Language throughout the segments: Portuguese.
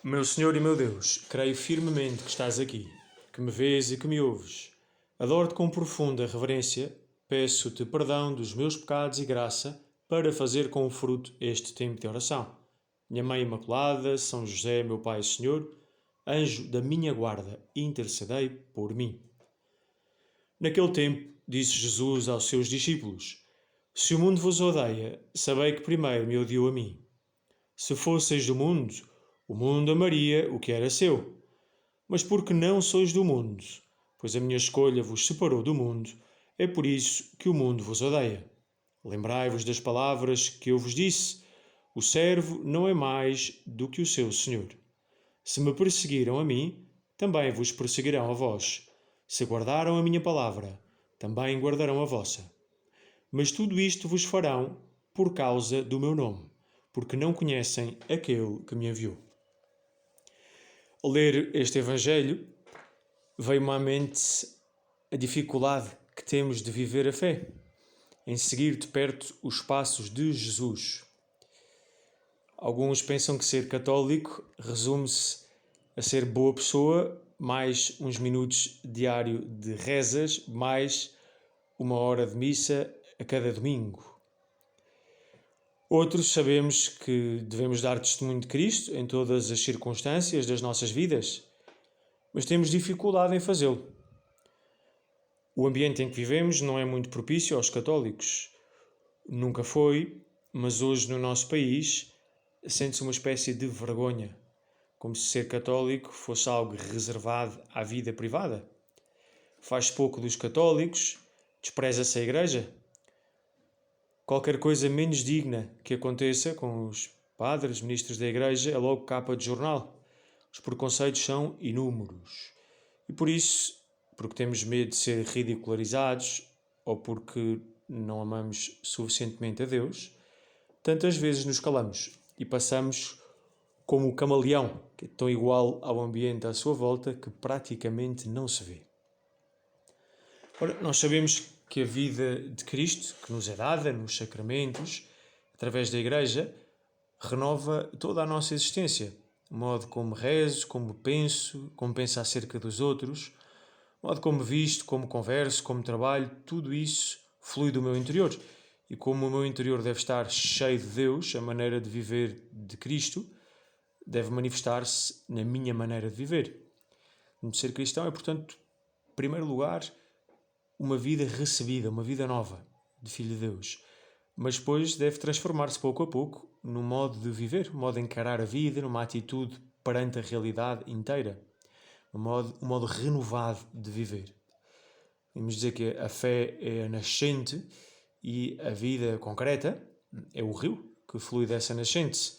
Meu Senhor e meu Deus, creio firmemente que estás aqui, que me vês e que me ouves. Adoro-te com profunda reverência, peço-te perdão dos meus pecados e graça para fazer com o fruto este tempo de oração. Minha Mãe Imaculada, São José, meu Pai e Senhor, anjo da minha guarda, intercedei por mim. Naquele tempo, disse Jesus aos seus discípulos: Se o mundo vos odeia, sabei que primeiro me odiou a mim. Se fosseis do mundo, o mundo amaria o que era seu. Mas porque não sois do mundo, pois a minha escolha vos separou do mundo, é por isso que o mundo vos odeia. Lembrai-vos das palavras que eu vos disse: o servo não é mais do que o seu senhor. Se me perseguiram a mim, também vos perseguirão a vós. Se guardaram a minha palavra, também guardarão a vossa. Mas tudo isto vos farão por causa do meu nome, porque não conhecem aquele que me enviou. Ao ler este Evangelho, veio-me à mente a dificuldade que temos de viver a fé, em seguir de perto os passos de Jesus. Alguns pensam que ser católico resume-se a ser boa pessoa, mais uns minutos diário de rezas, mais uma hora de missa a cada domingo. Outros sabemos que devemos dar testemunho de Cristo em todas as circunstâncias das nossas vidas, mas temos dificuldade em fazê-lo. O ambiente em que vivemos não é muito propício aos católicos. Nunca foi, mas hoje no nosso país sente-se uma espécie de vergonha, como se ser católico fosse algo reservado à vida privada. Faz-se pouco dos católicos, despreza-se a Igreja. Qualquer coisa menos digna que aconteça com os padres, ministros da Igreja, é logo capa de jornal. Os preconceitos são inúmeros. E por isso, porque temos medo de ser ridicularizados ou porque não amamos suficientemente a Deus, tantas vezes nos calamos e passamos como o camaleão, que é tão igual ao ambiente à sua volta que praticamente não se vê. Ora, nós sabemos que a vida de Cristo, que nos é dada nos sacramentos, através da Igreja, renova toda a nossa existência. O modo como rezo, como penso acerca dos outros, o modo como visto, como converso, como trabalho, tudo isso flui do meu interior. E como o meu interior deve estar cheio de Deus, a maneira de viver de Cristo deve manifestar-se na minha maneira de viver. Ser cristão é, portanto, em primeiro lugar, uma vida recebida, uma vida nova de Filho de Deus. Mas depois deve transformar-se pouco a pouco no modo de viver, no modo de encarar a vida, numa atitude perante a realidade inteira. Um modo renovado de viver. Vamos dizer que a fé é a nascente e a vida concreta é o rio que flui dessa nascente.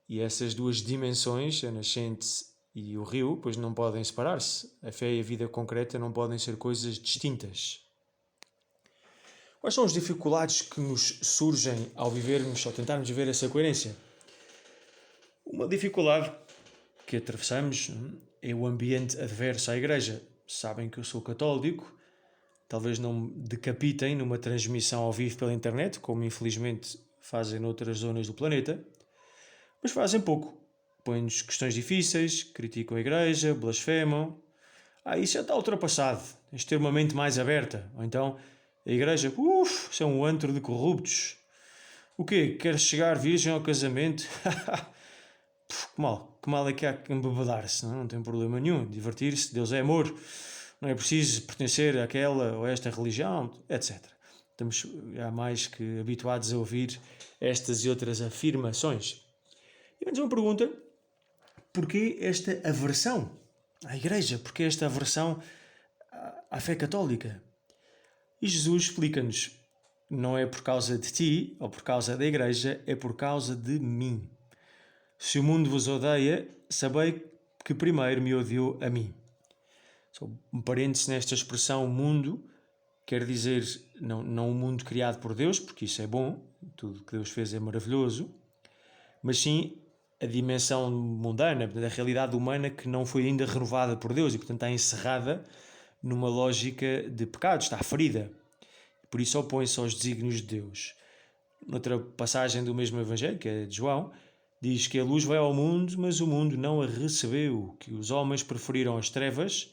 E essas duas dimensões, a nascente e o rio, pois não podem separar-se. A fé e a vida concreta não podem ser coisas distintas. Quais são as dificuldades que nos surgem ao vivermos, ao tentarmos viver essa coerência? Uma dificuldade que atravessamos é o ambiente adverso à Igreja. Sabem que eu sou católico, talvez não me decapitem numa transmissão ao vivo pela internet, como infelizmente fazem noutras zonas do planeta, mas fazem pouco. Põem-nos questões difíceis, criticam a Igreja, blasfemam. Isso já está ultrapassado, tens de ter uma mente mais aberta. Ou então, a Igreja, isso é um antro de corruptos. O quê? Queres chegar virgem ao casamento? Que mal é que há que embebedar-se, não tem problema nenhum. Divertir-se, Deus é amor. Não é preciso pertencer àquela ou a esta religião, etc. Estamos já mais que habituados a ouvir estas e outras afirmações. E antes uma pergunta, porquê esta aversão à Igreja? Porquê esta aversão à fé católica? E Jesus explica-nos, não é por causa de ti ou por causa da Igreja, é por causa de mim. Se o mundo vos odeia, sabei que primeiro me odiou a mim. Só um parêntese nesta expressão mundo, quer dizer não o mundo criado por Deus, porque isso é bom, tudo que Deus fez é maravilhoso, mas sim a dimensão mundana, da realidade humana que não foi ainda renovada por Deus e, portanto, está encerrada numa lógica de pecado, está ferida. Por isso opõe-se aos desígnios de Deus. Noutra passagem do mesmo Evangelho, que é de João, Diz que a luz veio ao mundo, mas o mundo não a recebeu, que os homens preferiram as trevas.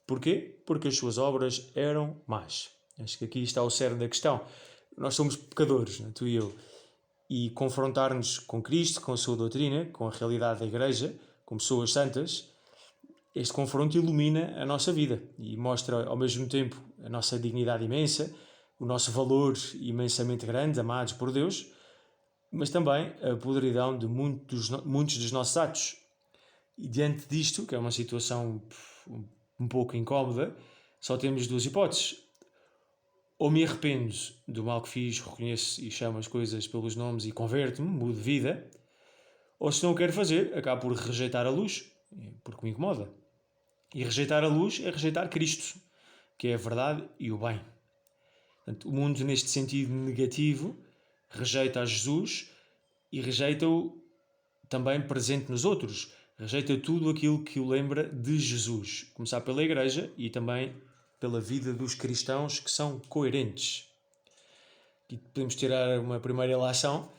Porquê? Porque as suas obras eram más. Acho que aqui está o cerne da questão. Nós somos pecadores, não é? Tu e eu. E confrontar-nos com Cristo, com a sua doutrina, com a realidade da Igreja, com pessoas santas, este confronto ilumina a nossa vida e mostra ao mesmo tempo a nossa dignidade imensa, o nosso valor imensamente grande, amados por Deus, mas também a podridão de muitos dos nossos atos. E diante disto, que é uma situação um pouco incómoda, só temos duas hipóteses. Ou me arrependo do mal que fiz, reconheço e chamo as coisas pelos nomes e converto-me, mudo de vida, ou se não o quero fazer, acabo por rejeitar a luz, porque me incomoda. E rejeitar a luz é rejeitar Cristo, que é a verdade e o bem. Portanto, o mundo, neste sentido negativo, rejeita a Jesus e rejeita-o também presente nos outros. Rejeita tudo aquilo que o lembra de Jesus. Começar pela Igreja e também pela vida dos cristãos que são coerentes. E podemos tirar uma primeira ilação.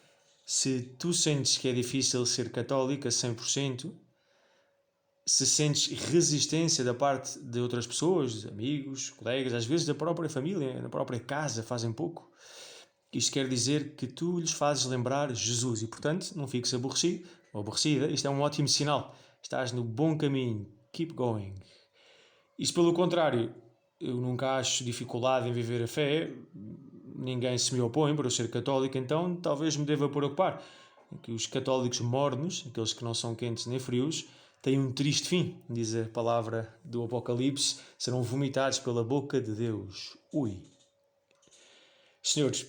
Se tu sentes que é difícil ser católico a 100%, se sentes resistência da parte de outras pessoas, amigos, colegas, às vezes da própria família, da própria casa, fazem pouco, isto quer dizer que tu lhes fazes lembrar Jesus e, portanto, não fiques aborrecido ou aborrecida. Isto é um ótimo sinal. Estás no bom caminho. Keep going. Isto, pelo contrário, eu nunca acho dificuldade em viver a fé. Ninguém se me opõe por eu ser católico, então talvez me deva preocupar. Que os católicos mornos, aqueles que não são quentes nem frios, têm um triste fim, diz a palavra do Apocalipse, serão vomitados pela boca de Deus. Ui. Senhores,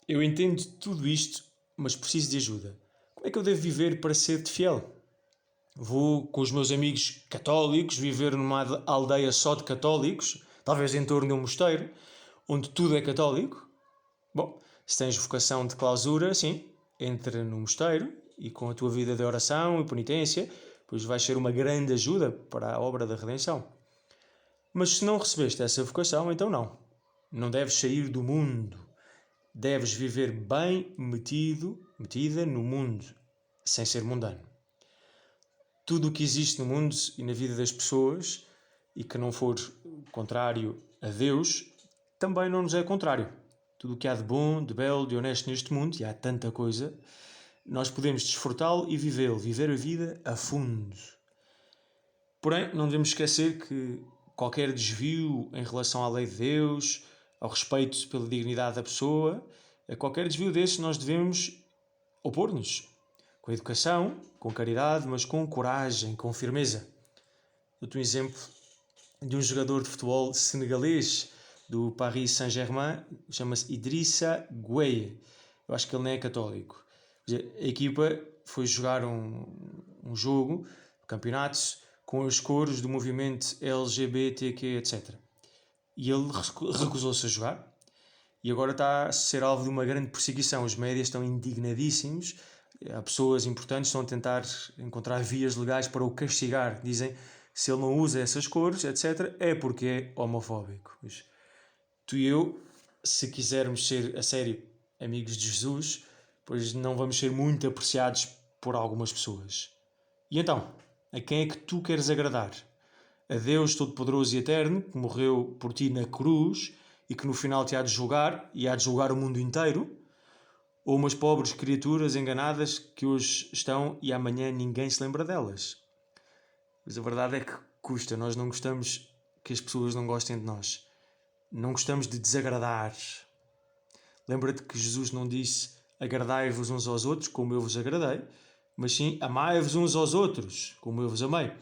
eu entendo tudo isto, mas preciso de ajuda. Como é que eu devo viver para ser-te fiel? Vou com os meus amigos católicos viver numa aldeia só de católicos, talvez em torno de um mosteiro, onde tudo é católico? Bom, se tens vocação de clausura, sim, entra no mosteiro e com a tua vida de oração e penitência, pois vais ser uma grande ajuda para a obra da redenção. Mas se não recebeste essa vocação, então não. Não deves sair do mundo. Deves viver bem metida no mundo, sem ser mundano. Tudo o que existe no mundo e na vida das pessoas e que não for contrário a Deus, também não nos é contrário. Tudo o que há de bom, de belo, de honesto neste mundo, e há tanta coisa, nós podemos desfrutá-lo e vivê-lo, viver a vida a fundo. Porém, não devemos esquecer que qualquer desvio em relação à lei de Deus, ao respeito pela dignidade da pessoa, a qualquer desvio desses nós devemos opor-nos. Com educação, com caridade, mas com coragem, com firmeza. Dou-te um exemplo de um jogador de futebol senegalês do Paris Saint-Germain, chama-se Idrissa Gueye. Eu acho que ele nem é católico. A equipa foi jogar um jogo, campeonatos, com os coros do movimento LGBTQ, etc. E ele recusou-se a jogar e agora está a ser alvo de uma grande perseguição. Os médias estão indignadíssimos. Há pessoas importantes que estão a tentar encontrar vias legais para o castigar. Dizem que se ele não usa essas cores, etc., é porque é homofóbico. Mas tu e eu, se quisermos ser a sério amigos de Jesus, pois não vamos ser muito apreciados por algumas pessoas. E então, a quem é que tu queres agradar? A Deus Todo-Poderoso e Eterno, que morreu por ti na cruz e que no final te há de julgar e há de julgar o mundo inteiro? Ou umas pobres criaturas enganadas que hoje estão e amanhã ninguém se lembra delas? Mas a verdade é que custa. Nós não gostamos que as pessoas não gostem de nós. Não gostamos de desagradar. Lembra-te que Jesus não disse agradai-vos uns aos outros como eu vos agradei, mas sim amai-vos uns aos outros como eu vos amei.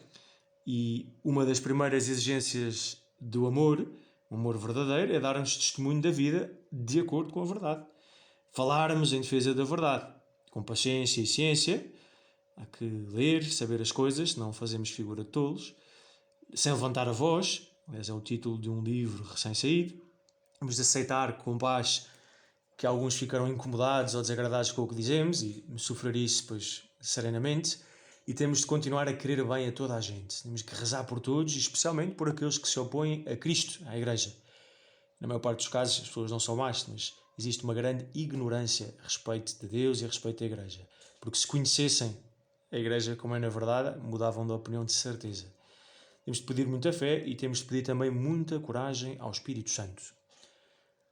E uma das primeiras exigências do amor, o amor verdadeiro, é dar-nos testemunho da vida de acordo com a verdade. Falarmos em defesa da verdade, com paciência e ciência. Há que ler, saber as coisas, senão fazemos figura de tolos, sem levantar a voz. Aliás, é o título de um livro recém-saído. Temos de aceitar com paz que alguns ficarão incomodados ou desagradados com o que dizemos e sofrer isso, pois, serenamente. E temos de continuar a querer bem a toda a gente. Temos que rezar por todos e especialmente por aqueles que se opõem a Cristo, à Igreja. Na maior parte dos casos as pessoas não são más, mas existe uma grande ignorância a respeito de Deus e a respeito da Igreja. Porque se conhecessem a Igreja, como é na verdade, mudavam de opinião de certeza. Temos de pedir muita fé e temos de pedir também muita coragem ao Espírito Santo.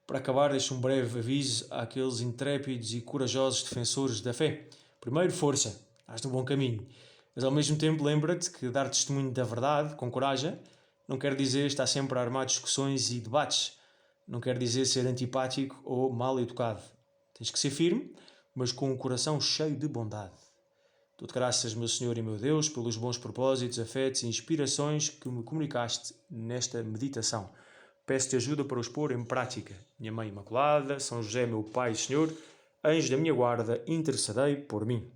Para acabar, deixo um breve aviso àqueles intrépidos e corajosos defensores da fé. Primeiro, força, estás no bom caminho. Mas ao mesmo tempo lembra-te que dar testemunho da verdade, com coragem, não quer dizer estar sempre a armar discussões e debates. Não quer dizer ser antipático ou mal educado. Tens que ser firme, mas com um coração cheio de bondade. Dou-te graças, meu Senhor e meu Deus, pelos bons propósitos, afetos e inspirações que me comunicaste nesta meditação. Peço-te ajuda para os pôr em prática. Minha Mãe Imaculada, São José, meu Pai e Senhor, anjo da minha guarda, intercedei por mim.